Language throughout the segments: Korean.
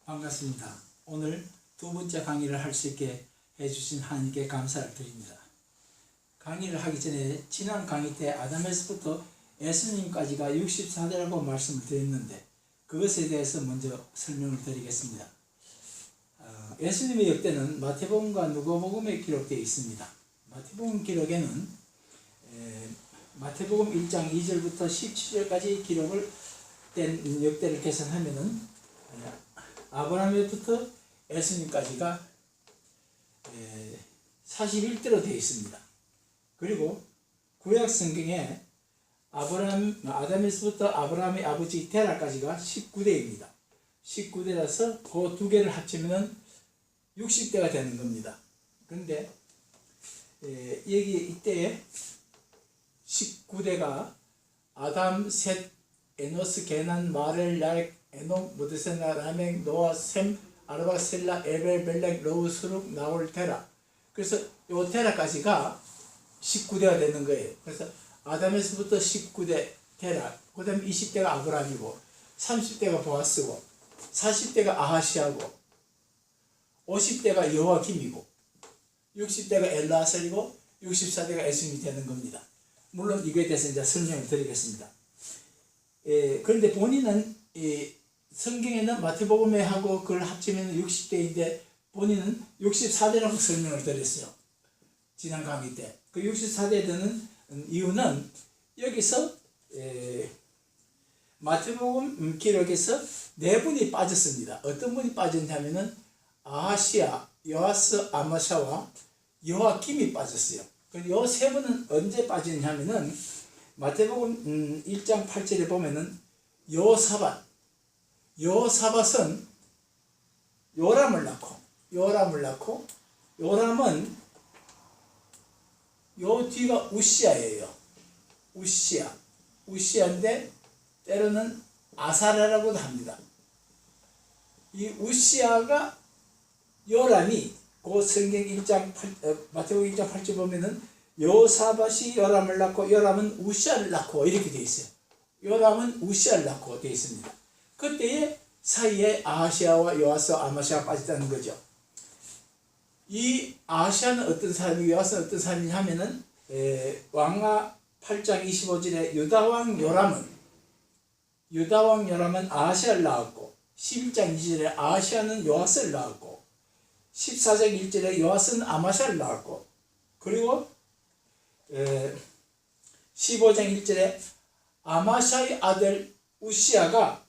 반갑습니다. 오늘 두 번째 강의를 할 수 있게 해주신 하나님께 감사를 드립니다. 강의를 하기 전에 지난 강의 때 아담에서부터 예수님까지가 64대라고 말씀을 드렸는데 그것에 대해서 먼저 설명을 드리겠습니다. 예수님의 역대는 마태복음과 누가복음에 기록되어 있습니다. 마태복음 기록에는 마태복음 1장 2절부터 17절까지 기록을 된 역대를 계산하면은 아브라함부터 예수님까지가 41대로 되어 있습니다. 그리고 구약 성경에 아담에서부터 아브라함의 아버지 데라까지가 19대입니다. 19대라서 그 두 개를 합치면 60대가 되는 겁니다. 그런데 여기 이때에 19대가 아담, 셋, 에노스, 게난, 마렐, 야렉, 에녹, 무드셀라, 라멕, 노아, 셈, 아르박셀라, 에벨, 벨렉, 러우, 수룩, 나홀, 테라. 그래서 요 테라까지가 19대가 되는 거예요. 그래서 아담에서부터 19대 테라, 그 다음에 20대가 아브라함이고 30대가 보아스고 40대가 아하시아고 50대가 여호와김이고 60대가 엘라셀이고 64대가 에스미 되는 겁니다. 물론 이거에 대해서 이제 설명을 드리겠습니다. 그런데 본인은 성경에는 마태복음에 하고 그걸 합치면 60대인데 본인은 64대라고 설명을 드렸어요. 지난 강의 때. 그 64대 되는 이유는 여기서 마태복음 기록에서 네 분이 빠졌습니다. 어떤 분이 빠졌냐면은 아하시아, 요아스, 아마샤와 여호와김이 빠졌어요. 요 세 분은 언제 빠지냐면은 마태복음 1장 8절에 보면은 여호사밧은 요람을 낳고 요람은 요 뒤가 우시아예요. 우시아인데 때로는 아사랴라고도 합니다. 이 우시아가 요람이 그 성경 1장 마태복음 1장 8절 보면은 여호사밧이 요람을 낳고 요람은 우시아를 낳고 이렇게 되어 있어요. 요람은 우시아를 낳고 되어 있습니다. 그때의 사이에 아하시아와 요아스, 아마시아가 빠졌다는 거죠. 이 아하시아는 어떤 사람이고 요아스는 어떤 사람이냐 하면은 왕하 8장 25절에 유다왕 요람은 아하시아를 낳았고 11장 2절에 아하시아는 요아스를 낳았고 14장 1절에 요아스는 아마시아를 낳았고 그리고 15장 1절에 아마샤의 아들 우시아가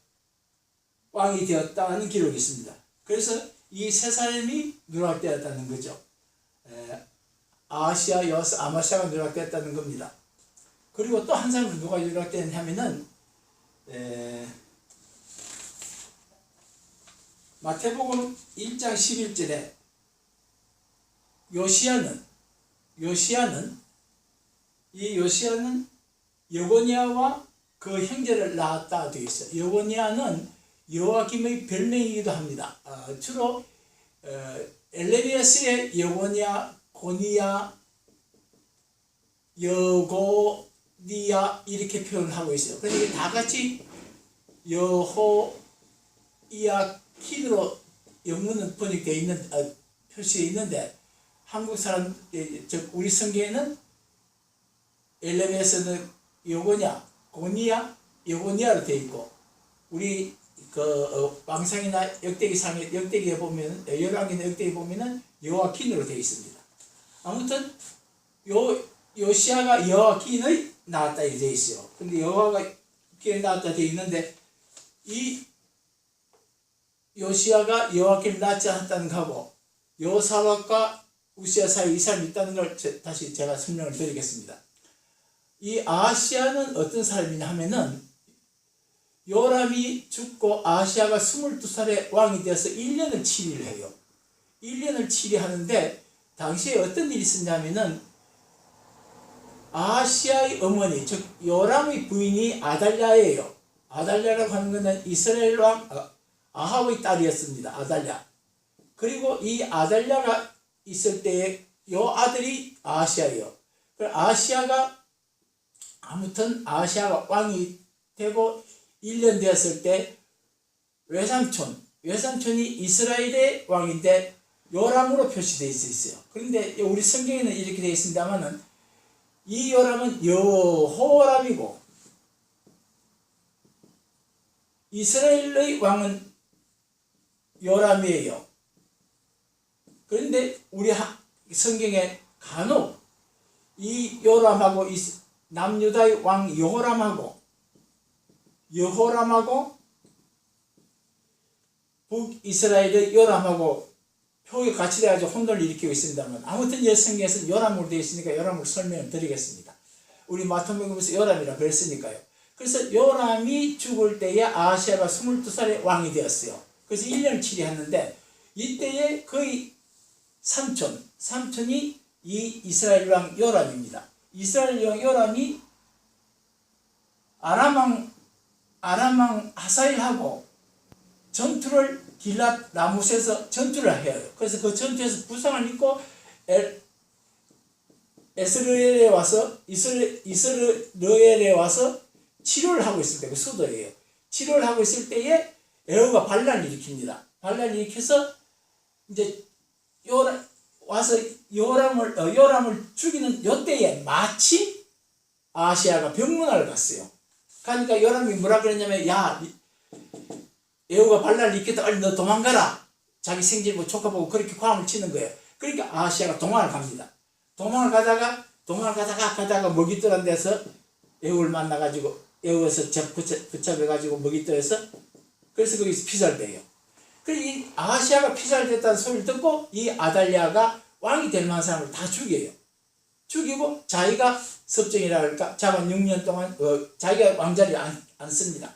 왕이 되었다는 기록이 있습니다. 그래서 이 세 사람이 누락되었다는 거죠. 아하시아, 요아스, 아마샤가 누락되었다는 겁니다. 그리고 또 한 사람은 누가 누락되었냐면은 마태복음 1장 11절에 요시야는 여고니아와 그 형제를 낳았다 되어 있어요. 여고니아는 여호와김의 별명이기도 합니다. 주로 엘레미야스의 여고니아, 고니아, 여고니아 이렇게 표현하고 있어요. 그런데 이게 다 같이 여호야킨으로 영문은 번역되어 있는 표시되어 있는데 한국 사람 즉 우리 성경에는 엘레미야스는 여고니아, 고니아, 여고니아로 되어 있고 우리 그 왕상이나 역대기에 보면 열왕기나 역대기에 보면은 여호와킨으로 되어 있습니다. 아무튼 요시아가 여호와킨의 낳았다 이렇게 되어 있어요. 근데 여호와킨의 낳았다 되어 있는데 이 요시아가 여호와킨을 낳지 않았다는 거고 여호사밧과 우시아 사이에 이 사람이 있다는 걸 다시 제가 설명을 드리겠습니다. 이 아하시아는 어떤 사람이냐 하면은 요람이 죽고 아하시아가 22살에 왕이 되어서 1년을 치리를 해요. 1년을 치리하는데 당시에 어떤 일이 있었냐면은 아하시아의 어머니 즉 요람의 부인이 아달랴예요. 아달랴라고 하는 것은 이스라엘 왕 아합의 딸이었습니다. 아달랴. 그리고 이 아달랴가 있을 때에 요 아들이 아하시아예요. 아하시아가 왕이 되고 1년 되었을 때 외삼촌 외삼촌이 이스라엘의 왕인데 요람으로 표시되어 있어요. 그런데 우리 성경에는 이렇게 되어 있습니다만은 이 요람은 여호람이고 이스라엘의 왕은 요람이에요. 그런데 우리 성경에 간혹 이 요람하고 남유다의 왕 여호람하고 북이스라엘의 요람하고 표기 같이 돼가지고 혼돈을 일으키고 있습니다만 아무튼 성경에서 요람으로 되어 있으니까 요람을 설명을 드리겠습니다. 우리 마태복음에서 요람이라 그랬으니까요. 그래서 요람이 죽을 때에 아하시아가 22살의 왕이 되었어요. 그래서 1년을 치리했는데 이때에 거의 삼촌이 이 이스라엘 왕 요람입니다. 이스라엘 왕 요람이 아람 왕 하사일하고 전투를 길랏 라못에서 전투를 해요. 그래서 그 전투에서 부상을 입고 이스라엘에 와서 치료를 하고 있을 때, 그 수도예요. 치료를 하고 있을 때에 에후가 반란을 일으킵니다. 반란을 일으켜서 이제 요람을 죽이는 요때에 마침 아하시아가 병문안을 갔어요. 그러니까 요람이 뭐라 그랬냐면, 야, 에후가 반란을 일으켰다, 얼른 너 도망가라. 자기 생질 조카 보고 그렇게 과음을 치는 거예요. 그러니까 아하시아가 도망을 갑니다. 도망을 가다가 먹이떨한 데서 에후를 만나가지고 에후에서 붙잡혀가지고 먹이떨에서 그래서 거기서 피살돼요. 그래서 이 아하시아가 피살됐다는 소리를 듣고 이 아달랴가 왕이 될 만한 사람을 다 죽여요. 죽이고 자기가 섭정이라 할까 자만 6년 동안 자기가 왕자리에 앉습니다.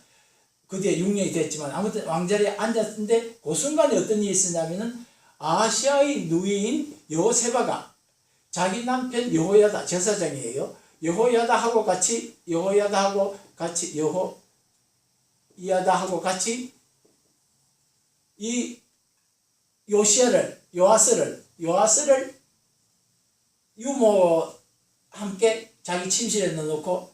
그 뒤에 6년이 됐지만 아무튼 왕자리에 앉았는데 그 순간에 어떤 일이 있었냐면은 아하시아의 누이인 여호세바가 자기 남편 여호야다 제사장이에요. 여호야다하고 같이 이 요아스를 유모와 함께 자기 침실에 넣어놓고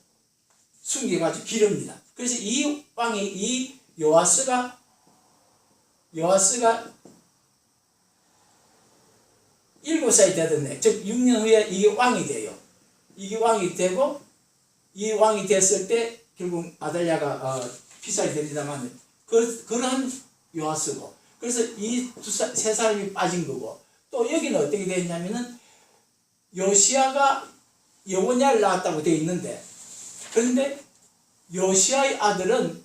숨겨가지고 기릅니다. 그래서 이 왕이 이 요아스가 7살이 되던 즉 6년 후에 이게 왕이 돼요. 이게 왕이 되고 이 왕이 됐을 때 결국 아달랴가 피살이 됩니다만 그런 요아스고 그래서 이 세 사람이 빠진 거고 또 여기는 어떻게 되어 있냐면은 요시야가 여호냐를 낳았다고 되어 있는데 그런데 요시야의 아들은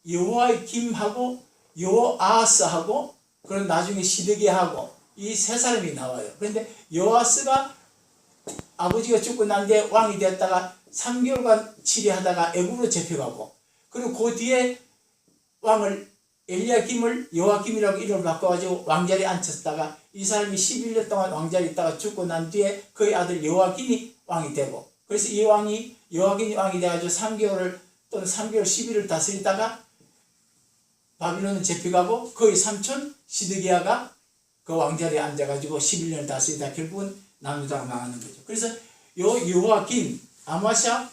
여호와의 김하고 여호아스하고 그런 나중에 시드기하고 이 세 사람이 나와요. 그런데 요아스가 아버지가 죽고 난 뒤에 왕이 됐다가 3개월간 치리하다가 애굽으로 잡혀가고 그리고 그 뒤에 왕을 엘리야김을 여호야김이라고 이름을 바꿔가지고 왕자리에 앉혔다가 이 사람이 11년 동안 왕자리에 있다가 죽고 난 뒤에 그의 아들 여호야김이 왕이 되고 그래서 이 왕이 여호야김이 왕이 돼가지고 3개월을 또는 3개월 10일을 다스리다가 바빌론을 잡혀가고 그의 삼촌 시드기야가 그 왕자리에 앉아가지고 11년을 다스리다 결국은 남유다가 망하는 거죠. 그래서 여호야김, 아마샤,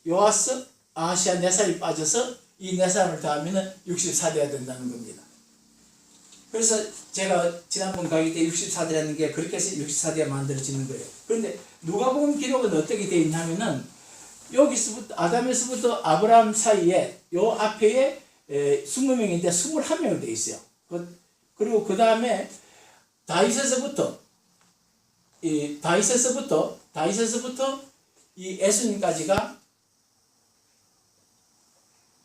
요아스, 아하시아 4살이 빠져서 이 4사람을 더하면 64대가 된다는 겁니다. 그래서 제가 지난번 강의 때 64대라는 게 그렇게 해서 64대가 만들어지는 거예요. 그런데 누가복음 기록은 어떻게 되어 있냐면은 여기서부터 아담에서부터 아브라함 사이에 요 앞에 20명인데 21명으로 되어 있어요. 그리고 그 다음에 다윗에서부터 이 에스님까지가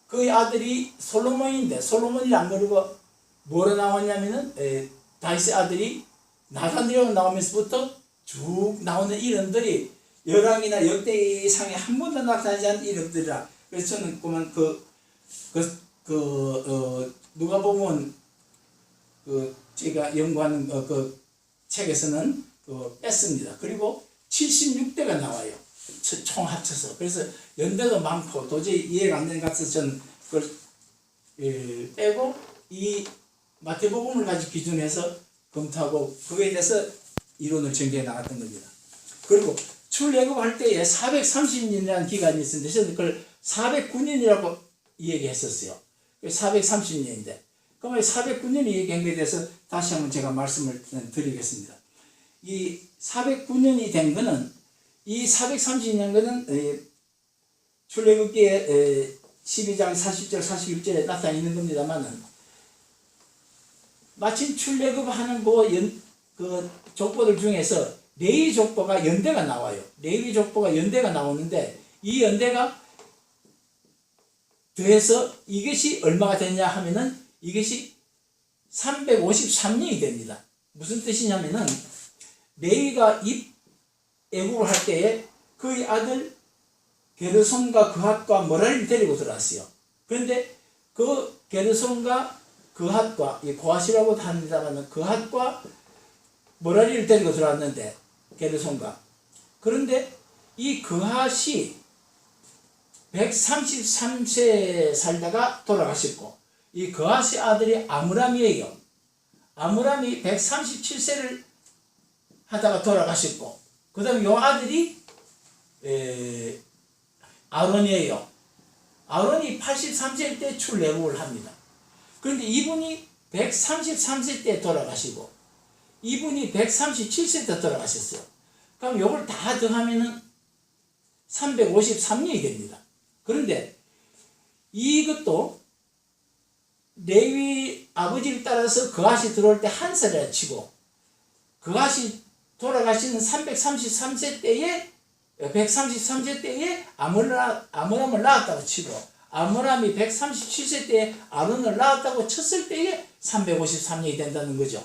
그의 아들이 솔로몬인데 솔로몬이 안 그러고 뭐로 나왔냐면은 다윗의 아들이 나단이라고 나오면서부터 쭉 나오는 이름들이 열왕이나 역대상에 한 번도 나타나지 않은 이름들이라. 그래서 저는 그만 누가복음 제가 연구하는 그 책에서는 뺐습니다. 그리고 76대가 나와요. 총 합쳐서. 그래서 연대도 많고 도저히 이해가 안 되는 것 같아서 저는 그걸 빼고 이 마태복음을 가지고 기준해서 검토하고 그거에 대해서 이론을 전개해 나갔던 겁니다. 그리고 출애굽할 때에 430년이라는 기간이 있었는데 저는 그걸 409년이라고 이야기했었어요. 430년인데 그러면 409년이 얘기한 것에 대해서 다시 한번 제가 말씀을 드리겠습니다. 이 409년이 된 것은 이 430년 것은 출애굽기에 12장 40절 41절에 나타나 있는 겁니다만은 마침 출애굽하는 그 족보들 중에서 레위 족보가 연대가 나와요. 레위 족보가 연대가 나오는데 이 연대가 더해서 이것이 얼마가 되냐 하면은 이것이 353년이 됩니다. 무슨 뜻이냐면은 레위가 애국을 할 때에 그의 아들 게르손과 그핫과 머라리를 데리고 들어왔어요. 그런데 그 게르손과 그핫과 고핫이라고 합니다만 그핫과 머라리를 데리고 들어왔는데 게르손과 그런데 이 그핫이 133세 살다가 돌아가셨고 이 그핫의 아들이 아므람이에요. 아므람이 137세를 하다가 돌아가셨고 그 다음에 이 아들이 아론이에요. 아론이 83세 때 출애굽을 합니다. 그런데 이분이 133세 때 돌아가시고 이분이 137세 때 돌아가셨어요. 그럼 이걸 다 더하면은 353년이 됩니다. 그런데 이것도 레위 아버지를 따라서 그핫이 들어올 때 한 살이라 치고 그핫이 돌아가시는 333세 때에 133세 때에 아므람을 낳았다고 치고 아므람이 137세 때에 아론을 낳았다고 쳤을 때에 353년이 된다는 거죠.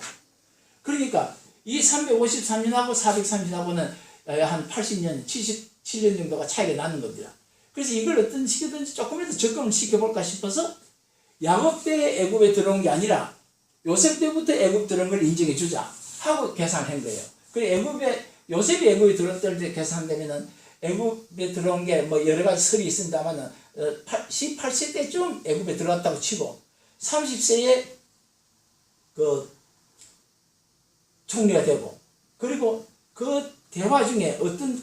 그러니까 이 353년하고 430년하고는 한 80년, 77년 정도가 차이가 나는 겁니다. 그래서 이걸 어떤 식이든지 조금이라도 접근을 시켜볼까 싶어서 야곱 때 애굽에 들어온 게 아니라 요셉 때부터 애굽 들어온 걸 인정해 주자 하고 계산한 거예요. 그리고 요셉이 애굽에 들어왔을 때 계산되면은 애굽에 들어온 게 뭐 여러 가지 설이 있습니다만은 18세 때쯤 애굽에 들어왔다고 치고 30세에 그 총리가 되고 그리고 그 대화 중에 어떤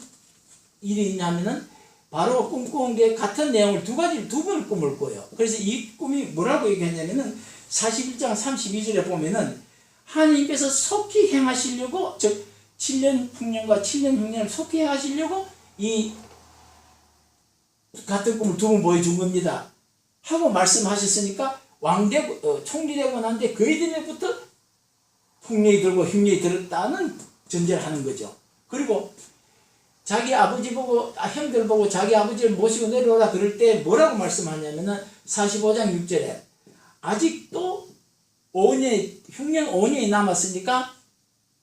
일이 있냐면은 바로 꿈꾸은 게 같은 내용을 두 번을 꿈을 꿔요. 그래서 이 꿈이 뭐라고 얘기했냐면은 41장 32절에 보면은 하나님께서 속히 행하시려고 즉 7년 풍년과 7년 흉년을 속히 행하시려고 이 같은 꿈을 두 번 보여준 겁니다. 하고 말씀하셨으니까 왕되고 총리 되고 난데 그의 때부터 풍년이 들고 흉년이 들었다는 전제를 하는 거죠. 그리고 자기 아버지 보고 형들 보고 자기 아버지를 모시고 내려오라 그럴 때 뭐라고 말씀하냐면은 45장 6절에 아직도 5년 흉년 5년이 남았으니까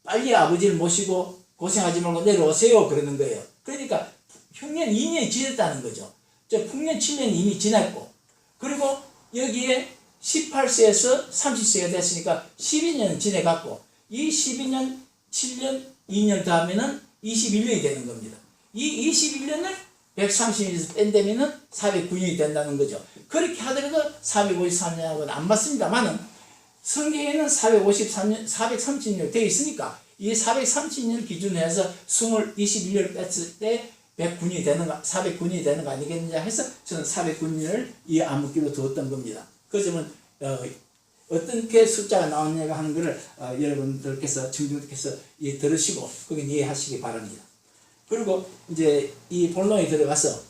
빨리 아버지를 모시고 고생하지 말고 내려오세요 그러는 거예요. 그러니까 흉년 2년이 지났다는 거죠. 풍년 7년이 이미 지났고 그리고 여기에 18세에서 30세가 됐으니까 12년 지내갔고 이 12년 7년 2년 다음에는 21년이 되는 겁니다. 이 21년을 130년에서 뺀다면은 409년이 된다는 거죠. 그렇게 하더라도 453년하고는 안 맞습니다만은 성경에는 430년 되어 있으니까 이 430년을 기준으로 해서 21년을 뺐을 때 109년이 되는가, 409년이 되는 거 아니겠느냐 해서 저는 409년을 이 암흑기로 두었던 겁니다. 그 점은 어떻게 숫자가 나오느냐 하는 것을 여러분들께서 청중들께서 들으시고 그건 이해하시기 바랍니다. 그리고 이제 이 본론에 들어가서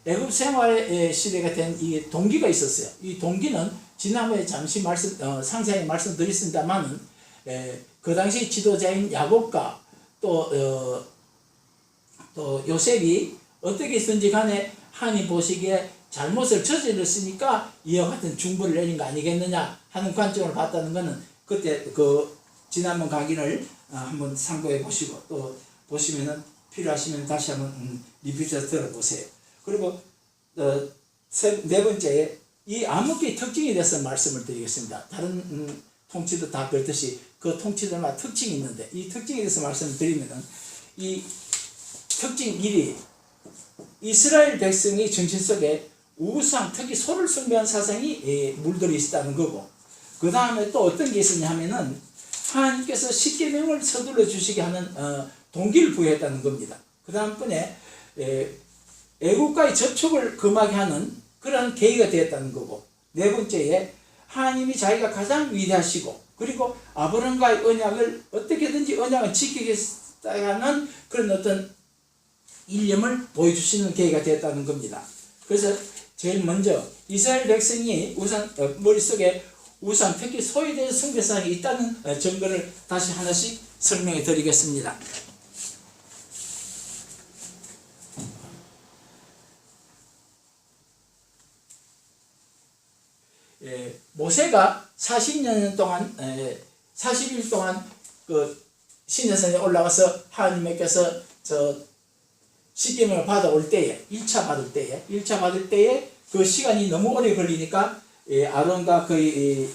애굽 생활의 시대가 된 이 동기가 있었어요. 이 동기는 지난번에 잠시 상세하게 말씀드렸습니다만은 그 당시 지도자인 야곱과 또 요셉이 어떻게든지 간에 하나님 보시기에 잘못을 저질렀으니까 이와 같은 중벌을 내린 거 아니겠느냐 하는 관점을 봤다는 것은 그때 지난번 강의를 한번 참고해 보시고 또 보시면은 필요하시면 다시 한번 리피트해서 들어보세요. 그리고 네 번째에 이 암흑기의 특징에 대해서 말씀을 드리겠습니다. 다른 통치도 다 그렇듯이 그 통치들마다 특징이 있는데 이 특징에 대해서 말씀을 드리면은 이 특징 1이 이스라엘 백성의 정신 속에 우상, 특히 소를 숭배한 사상이 물들어 있었다는 거고 그 다음에 또 어떤 게 있었냐 하면은 하나님께서 십계명을 서둘러 주시게 하는 동기를 부여했다는 겁니다. 그 다음번에 애국과의 접촉을 금하게 하는 그러한 계기가 되었다는 거고 네 번째에 하나님이 자기가 가장 위대하시고 그리고 아브라함과의 언약을 어떻게든지 언약을 지키겠다는 그런 어떤 일념을 보여주시는 계기가 되었다는 겁니다. 그래서 제일 먼저 이스라엘 백성이 우선 머릿속에 우선 특히 소유된 숭배상이 있다는 증거를 다시 하나씩 설명해 드리겠습니다. 모세가 40년 동안 40일 동안 그 시내산에 올라가서 하나님께서 십계명을 받아올 때에 1차 받을 때에 그 시간이 너무 오래 걸리니까 아론과 그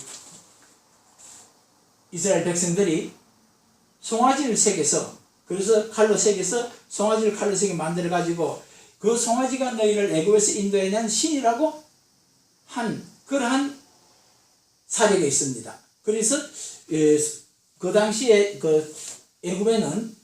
이스라엘 백성들이 송아지를 새겨서 그래서 칼로 새겨서 송아지를 칼로 새겨 만들어 가지고 그 송아지가 너희를 애굽에서 인도해낸 신이라고 한 그러한 사례가 있습니다. 그래서 그 당시에 그 애굽에는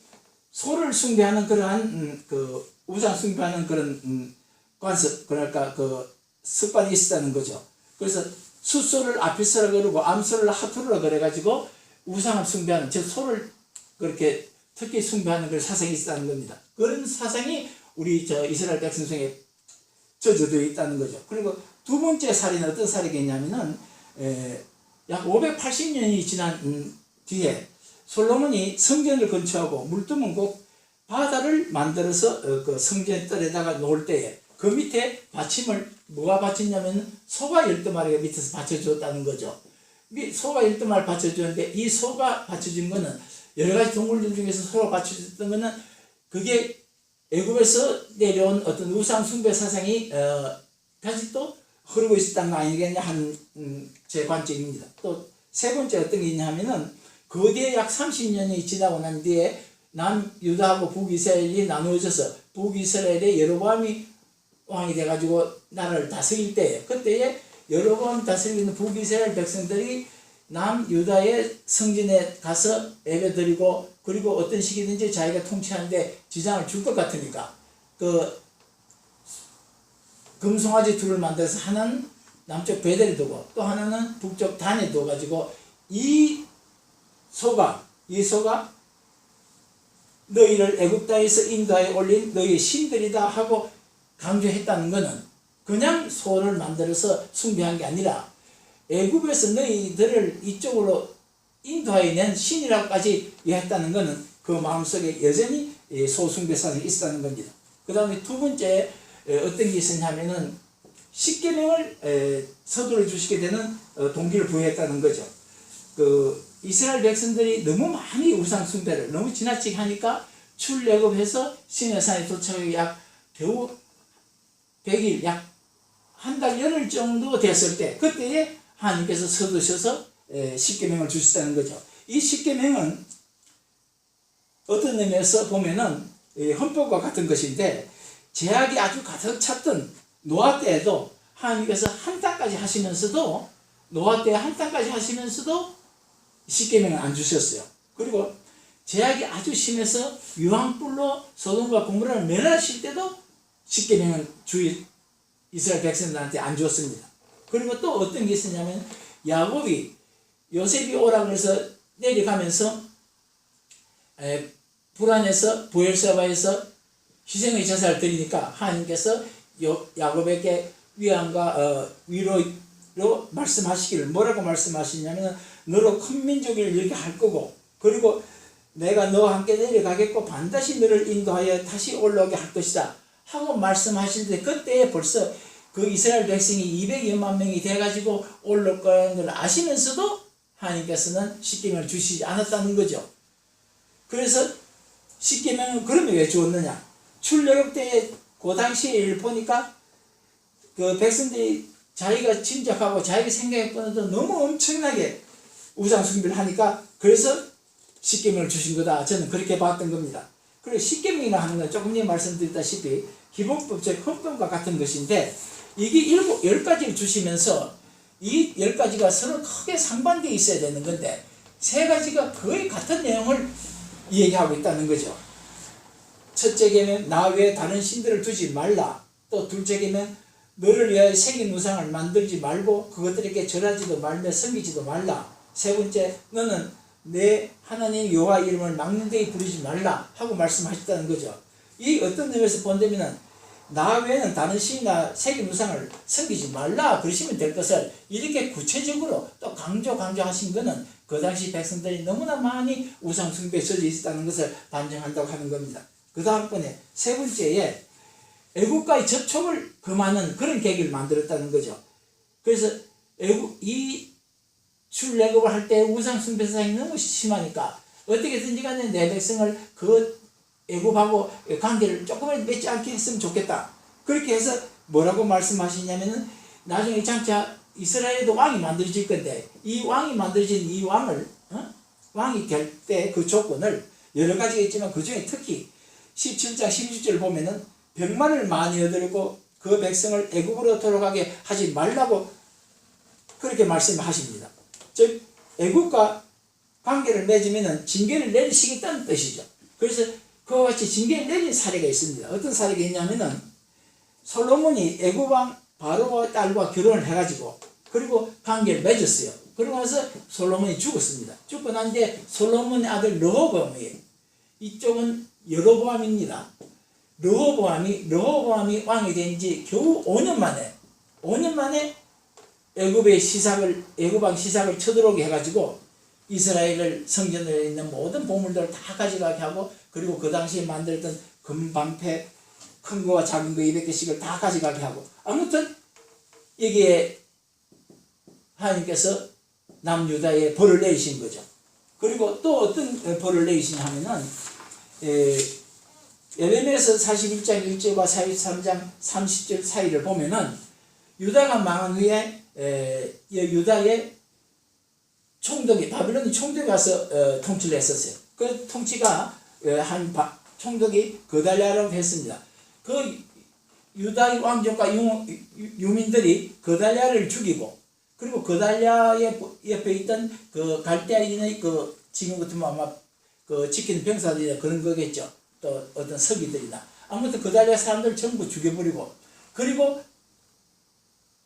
소를 숭배하는 그러한 그 우상 숭배하는 그런 관습 그러니까 그 습관이 있었다는 거죠. 그래서 숫소를 아피스라 그러고 암소를 하투르라 그래가지고 우상을 숭배하는 즉 소를 그렇게 특히 숭배하는 그런 사상이 있었다는 겁니다. 그런 사상이 우리 이스라엘 백성 중에 저주되어 있다는 거죠. 그리고 두 번째 사례는 어떤 사례가 있냐면은 약 580년이 지난 뒤에 솔로몬이 성전을 건축하고 물두멍 곧 바다를 만들어서 그 성전 뜰에다가 놓을 때에 그 밑에 받침을 뭐가 받쳤냐면 소가 12마리가 밑에서 받쳐주었다는 거죠. 소가 12마리 받쳐주는데 이 소가 받쳐준 거는 여러 가지 동물들 중에서 소가 받쳐줬던 거는 그게 애굽에서 내려온 어떤 우상 숭배 사상이 다시 또 흐르고 있었다는 거 아니겠냐 하는 제 관점입니다. 또 세 번째 어떤 게 있냐면은 그 뒤에 약 30년이 지나고 난 뒤에 남유다하고 북이스라엘이 나누어져서 북이스라엘의 여로보암이 왕이 돼가지고 나라를 다스릴 때 그때에 여로보암 다스리는 북이스라엘 백성들이 남유다의 성전에 가서 예배드리고 그리고 어떤 시기든지 자기가 통치하는데 지장을 줄 것 같으니까 그 금송아지 둘을 만들어서 하나는 남쪽 베델에 두고 또 하나는 북쪽 단에 두어가지고 이 소가 너희를 애굽 땅에서 인도하여 올린 너희의 신들이다 하고 강조했다는 것은 그냥 소를 만들어서 숭배한 게 아니라 애굽에서 너희들을 이쪽으로 인도하여 낸 신이라고까지 했다는 것은 그 마음속에 여전히 소숭배 사상이 있었다는 겁니다. 그 다음에 두 번째 어떤 게 있었냐면은 십계명을 서두를 주시게 되는 동기를 부여했다는 거죠. 그 이스라엘 백성들이 너무 많이 우상 숭배를 너무 지나치게 하니까 출애굽해서 시내산에 도착하기 약 겨우 100일 약 한 달 열흘 정도 됐을 때 그때에 하나님께서 서두셔서 십계명을 주셨다는 거죠. 이 십계명은 어떤 의미에서 보면은 헌법과 같은 것인데 제약이 아주 가득 찼던 노아 때에도 하나님께서 한 땅까지 하시면서도 노아 때 한 땅까지 하시면서도 십계명을 안 주셨어요. 그리고 제약이 아주 심해서 유황불로 소돔과 고모라를 멸하실 때도 십계명을 이스라엘 백성들한테 안 주었습니다. 그리고 또 어떤 게 있었냐면 야곱이 요셉이 오라고 해서 내려가면서 불안해서 부엘세바에서 희생의 제사를 드리니까 하나님께서 야곱에게 위안과 위로로 말씀하시기를 뭐라고 말씀하시냐면 너로 큰 민족을 이렇게 할 거고 그리고 내가 너와 함께 내려가겠고 반드시 너를 인도하여 다시 올라오게 할 것이다 하고 말씀하시는데 그때 벌써 그 이스라엘 백성이 200여만 명이 돼가지고 올라올 거라는 걸 아시면서도 하나님께서는 십계명을 주시지 않았다는 거죠. 그래서 십계명은 그러면 왜 주었느냐? 출애굽 때 그 당시에 일 보니까 그 백성들이 자기가 짐작하고 자기가 생각했보다도 너무 엄청나게 우상 숭배를 하니까 그래서 십계명을 주신 거다. 저는 그렇게 봤던 겁니다. 그리고 십계명이라 하는 건 조금 전에 말씀드렸다시피 기본법적 헌법과 같은 것인데 이게 10가지를 주시면서 이 10가지가 서로 크게 상반되어 있어야 되는 건데 3가지가 거의 같은 내용을 얘기하고 있다는 거죠. 첫째 계명 나 외에 다른 신들을 두지 말라. 또 둘째 계명 너를 위하여 새긴 우상을 만들지 말고 그것들에게 절하지도 말며 섬기지도 말라. 세 번째, 너는 내 하나님 여호와 이름을 막는 데에 부르지 말라 하고 말씀하셨다는 거죠. 이 어떤 의미에서 본다면은 나 외에는 다른 신이나 새긴 우상을 섬기지 말라 그러시면 될 것을 이렇게 구체적으로 또 강조하신 것은 그 당시 백성들이 너무나 많이 우상 숭배에 젖어 있었다는 것을 반증한다고 하는 겁니다. 그 다음번에 세 번째에 애국과의 접촉을 금하는 그런 계기를 만들었다는 거죠. 그래서 이 출애굽을 할 때 우상 숭배 사상이 너무 심하니까 어떻게든지 간에 내 백성을 그 애굽하고 관계를 조금은 맺지 않게 했으면 좋겠다. 그렇게 해서 뭐라고 말씀하시냐면은 나중에 장차 이스라엘에도 왕이 만들어질 건데 이 왕이 만들어진 이 왕을 왕이 될 때 그 조건을 여러 가지가 있지만 그 중에 특히 17장 16절 보면은 병마를 많이 얻으려고 그 백성을 애굽으로 돌아가게 하지 말라고 그렇게 말씀하십니다. 즉 애굽과 관계를 맺으면 징계를 내리시겠다는 뜻이죠. 그래서 그와 같이 징계를 내린 사례가 있습니다. 어떤 사례가 있냐면은 솔로몬이 애굽 왕 바로와 딸과 결혼을 해가지고 그리고 관계를 맺었어요. 그러고 나서 솔로몬이 죽었습니다. 죽고 난 뒤에 솔로몬의 아들 르호보암이에요. 이쪽은 여로보암입니다. 르호보암이 왕이 된 지 겨우 5년 만에 애굽 왕 시삭을 쳐들어오게 해가지고 이스라엘을 성전에 있는 모든 보물들을 다 가져가게 하고 그리고 그 당시에 만들었던 금방패 큰 거와 작은 거 200개씩을 다 가져가게 하고 아무튼 여기에 하나님께서 남유다에 벌을 내리신 거죠. 그리고 또 어떤 벌을 내리시냐 하면은 예레미야서 41장 1절과 43장 30절 사이를 보면은 유다가 망한 후에 유다의 총독이 바빌론의 총독이 와서 통치를 했었어요. 그 통치가 한 총독이 거달랴라고 했습니다. 그 유다의 왕족과 유민들이 거달랴를 죽이고 그리고 거달랴의 옆에 있던 그 갈대아인의 그 지금 같으면 아마 그 지키는 병사들이나 그런 거겠죠. 또 어떤 서기들이나 아무튼 거달랴 사람들 전부 죽여버리고 그리고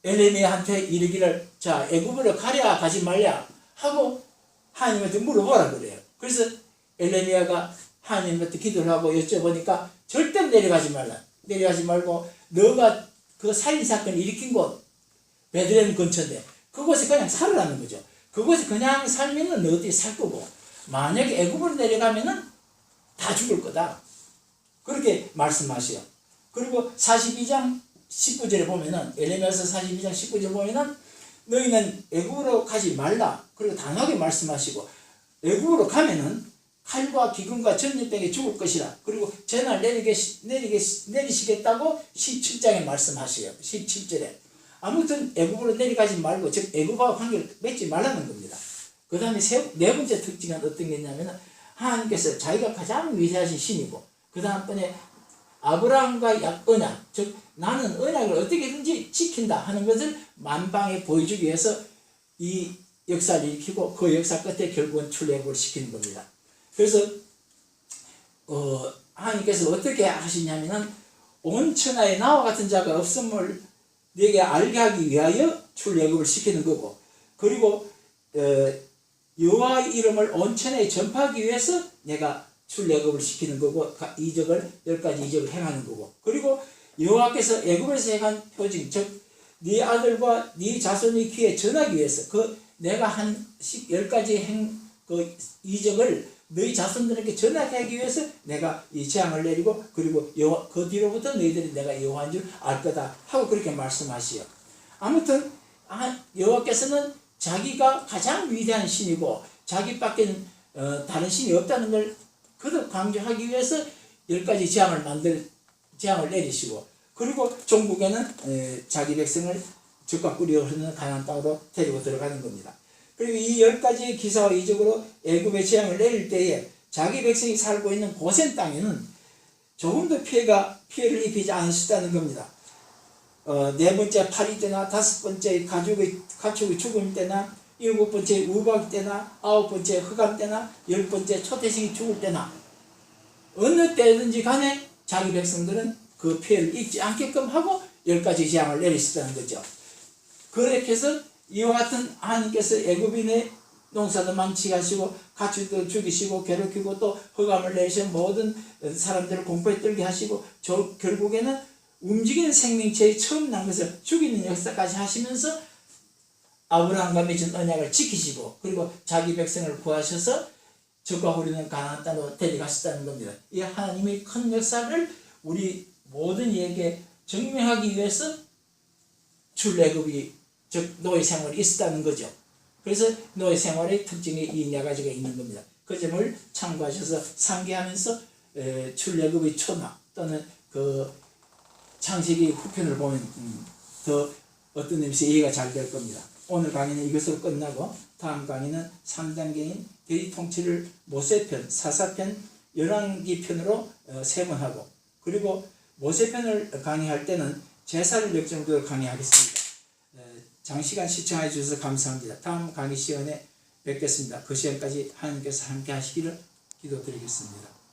엘레미야한테 이르기를 자 애굽으로 가랴 가지 말랴 하고 하나님한테 물어보라 그래요. 그래서 엘레미야가 하나님한테 기도를 하고 여쭤보니까 절대 내려가지 말고 너가 그 살인사건을 일으킨 곳 베들레헴 근처인데 그곳에 그냥 살으라는 거죠. 그곳에 그냥 살면은 너희들이 살 거고 만약에 애굽으로 내려가면은 다 죽을 거다. 그렇게 말씀하셔요. 그리고 42장 19절에 보면은 에레미야서 42장 19절 보면은 너희는 애굽으로 가지 말라. 그리고 단호하게 말씀하시고 애굽으로 가면은 칼과 기근과 전염병에 죽을 것이라. 그리고 재날 내리시겠다고 17장에 말씀하셔요. 17절에. 아무튼 애굽으로 내려가지 말고 즉 애굽과 관계를 맺지 말라는 겁니다. 그 다음에 네 번째 특징은 어떤 게 있냐면 하나님께서 자기가 가장 위대하신 신이고 그 다음번에 아브라함과 언약 즉 나는 언약을 어떻게든지 지킨다 하는 것을 만방에 보여주기 위해서 이 역사를 일으키고 그 역사 끝에 결국은 출애굽을 시키는 겁니다. 그래서 하나님께서 어떻게 하시냐면은 온 천하에 나와 같은 자가 없음을 너에게 알게 하기 위하여 출애굽을 시키는 거고 그리고 여호와의 이름을 온 천하에 전파하기 위해서 내가 출애굽을 시키는 거고 10가지 이적을 행하는 거고 그리고 여호와께서 애굽에서 행한 표징 즉 네 아들과 네 자손의 귀에 전하기 위해서 그 내가 한 10가지 그 이적을 너희 자손들에게 전하게 하기 위해서 내가 이 재앙을 내리고 그리고 그 뒤로부터 너희들이 내가 여호와인 줄 알 거다 하고 그렇게 말씀하시요. 아무튼 여호와께서는 자기가 가장 위대한 신이고 자기밖에는 다른 신이 없다는 걸 거듭 강조하기 위해서 10가지 재앙을 내리시고 그리고 종국에는 자기 백성을 젖과 꿀이 흐르는 가나안 땅으로 데리고 들어가는 겁니다. 그리고 이 10가지의 기사와 이적으로 애굽의 재앙을 내릴 때에 자기 백성이 살고 있는 고센 땅에는 조금도 피해를 입히지 않으셨다는 겁니다. 네 번째 파리 때나 다섯 번째 가축의 죽음 때나 일곱 번째 우박 때나 아홉 번째 흑암 때나 열 번째 초태생이 죽을 때나 어느 때든지 간에 자기 백성들은 그 피해를 입지 않게끔 하고 10가지 재앙을 내리셨다는 거죠. 그렇게 해서 이와 같은 하나님께서 애굽인의 농사도 망치하시고 가축도 죽이시고 괴롭히고 또 흑암을 내리시는 모든 사람들을 공포에 떨게 하시고 결국에는 움직이는 생명체의 처음 난 것을 죽이는 역사까지 하시면서 아브라함과 맺은 언약을 지키시고 그리고 자기 백성을 구하셔서 적과 우리는 가나안 땅으로 데려가셨다는 겁니다. 이 하나님의 큰 역사를 우리 모든 이에게 증명하기 위해서 출애굽이 즉 노예 생활이 있었다는 거죠. 그래서 노예 생활의 특징이 이 4가지가 있는 겁니다. 그 점을 참고하셔서 상기하면서 출애굽의 초나 또는 그 창세기 후편을 보면 더 어떤 의미에서 이해가 잘 될 겁니다. 오늘 강의는 이것으로 끝나고 다음 강의는 3단계인 대리 통치를 모세편, 사사편, 열왕기편으로 3번 하고 그리고 모세편을 강의할 때는 제사를 역정적으로 강의하겠습니다. 장시간 시청해 주셔서 감사합니다. 다음 강의 시간에 뵙겠습니다. 그 시간까지 하나님께서 함께 하시기를 기도드리겠습니다.